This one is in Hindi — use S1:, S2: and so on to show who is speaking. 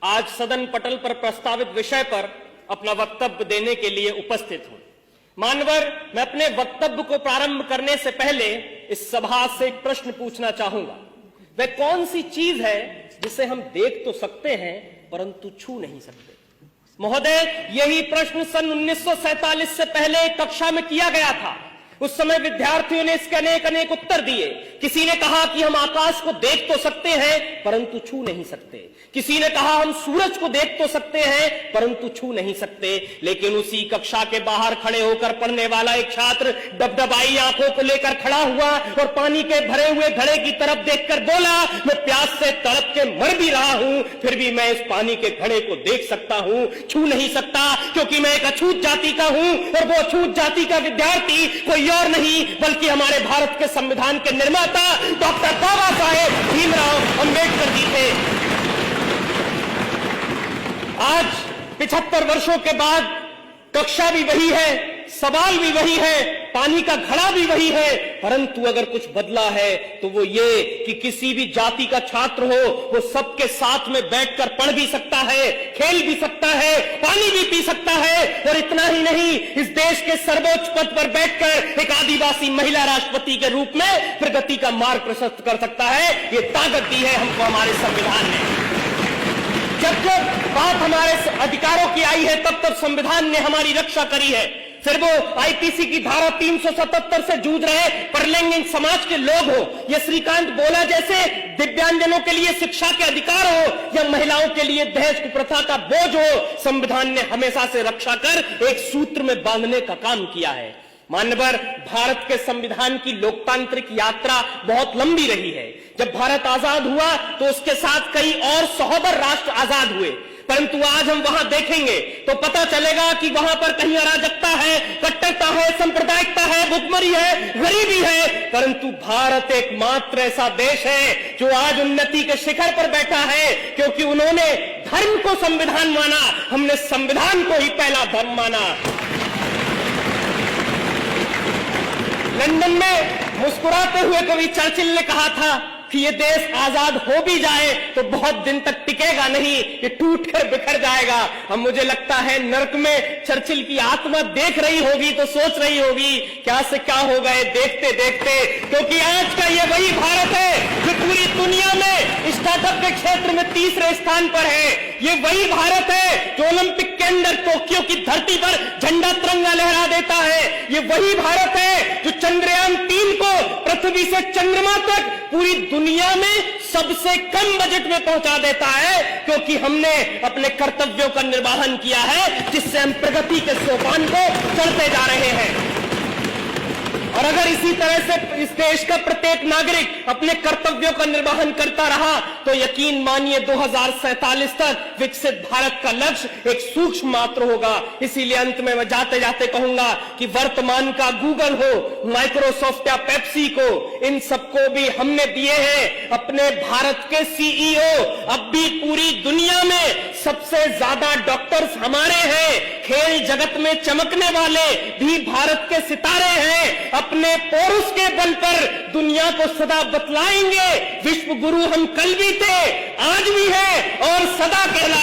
S1: आज सदन पटल पर प्रस्तावित विषय पर अपना वक्तव्य देने के लिए उपस्थित हूं। मान्यवर, मैं अपने वक्तव्य को प्रारंभ करने से पहले इस सभा से एक प्रश्न पूछना चाहूंगा। वह कौन सी चीज है जिसे हम देख तो सकते हैं परंतु छू नहीं सकते? महोदय, यही प्रश्न सन 1947 से पहले कक्षा में किया गया था। उस समय विद्यार्थियों ने इसके अनेक अनेक उत्तर दिए। किसी ने कहा कि हम आकाश को देख तो सकते हैं परंतु छू नहीं सकते। किसी ने कहा हम सूरज को देख तो सकते हैं परंतु छू नहीं सकते। लेकिन उसी कक्षा के बाहर खड़े होकर पढ़ने वाला एक छात्र डबडबाई आंखों को लेकर खड़ा हुआ और पानी के भरे हुए घड़े की तरफ देखकर बोला, मैं प्यास से तड़प के मर भी रहा हूं, फिर भी मैं इस पानी के घड़े को देख सकता हूं, छू नहीं सकता, क्योंकि मैं एक अछूत जाति का हूं। और वो अछूत जाति का विद्यार्थी कोई और नहीं बल्कि हमारे भारत के संविधान के निर्माता डॉक्टर बाबा साहेब भीमराव अंबेडकर जी थे। आज 75 वर्षों के बाद कक्षा भी वही है, सवाल भी वही है, पानी का घड़ा भी वही है, परंतु अगर कुछ बदला है तो वो ये कि किसी भी जाति का छात्र हो वो सबके साथ में बैठकर पढ़ भी सकता है, खेल भी सकता है, पानी भी पी सकता है। और इतना ही नहीं, इस देश के सर्वोच्च पद पर बैठकर एक आदिवासी महिला राष्ट्रपति के रूप में प्रगति का मार्ग प्रशस्त कर सकता है। ये ताकत दी है हमको हमारे संविधान ने। जब जब बात हमारे अधिकारों की आई है तब तब संविधान ने हमारी रक्षा करी है। फिर वो आईपीसी की धारा 377 से जूझ रहे परलैंगिक समाज के लोग हो, या श्रीकांत बोला जैसे दिव्यांगजनों के लिए शिक्षा के अधिकार हो, या महिलाओं के लिए दहेज कुप्रथा का बोझ हो, संविधान ने हमेशा से रक्षा कर एक सूत्र में बांधने का काम किया है। मान्यवर, भारत के संविधान की लोकतांत्रिक यात्रा बहुत लंबी रही है। जब भारत आजाद हुआ तो उसके साथ कई और 100 राष्ट्र आजाद हुए, परंतु आज हम वहां देखेंगे तो पता चलेगा कि वहां पर कहीं अराजकता है, कट्टरता है, सांप्रदायिकता है, भुखमरी है, गरीबी है, परंतु भारत एकमात्र ऐसा देश है जो आज उन्नति के शिखर पर बैठा है, क्योंकि उन्होंने धर्म को संविधान माना, हमने संविधान को ही पहला धर्म माना। लंदन में मुस्कुराते हुए कवि चर्चिल ने कहा था कि ये देश आजाद हो भी जाए तो बहुत दिन तक टिकेगा नहीं, ये टूट कर बिखर जाएगा। अब मुझे लगता है नर्क में चर्चिल की आत्मा देख रही होगी तो सोच रही होगी क्या से क्या हो गए देखते देखते, क्योंकि आज का ये वही भारत है जो पूरी दुनिया में स्टार्टअप के क्षेत्र में तीसरे स्थान पर है। ये वही भारत है जो ओलंपिक के अंदर टोक्यो की धरती पर झंडा तिरंगा लहरा देता है। ये वही भारत है जो चंद्रयान 3 को पृथ्वी से चंद्रमा तक पूरी दुनिया में सबसे कम बजट में पहुंचा देता है, क्योंकि हमने अपने कर्तव्यों का निर्वहन किया है, जिससे हम प्रगति के सोपान को चढ़ते जा रहे हैं। और अगर इसी तरह से इस देश का प्रत्येक नागरिक अपने कर्तव्यों का निर्वहन करता रहा तो यकीन मानिए 2047 तक विकसित भारत का लक्ष्य एक सूक्ष्म मात्र होगा। इसीलिए अंत में मैं जाते जाते कहूंगा कि वर्तमान का गूगल हो, माइक्रोसॉफ्ट या पेप्सी को, इन सबको भी हमने दिए हैं अपने भारत के सीईओ। अब भी पूरी दुनिया में सबसे ज्यादा डॉक्टर्स हमारे हैं। खेल जगत में चमकने वाले भी भारत के सितारे हैं। अपने पौरुष के बल पर दुनिया को सदा बतलाएंगे, विश्व गुरु हम कल भी थे, आज भी है और सदा कहलाएंगे।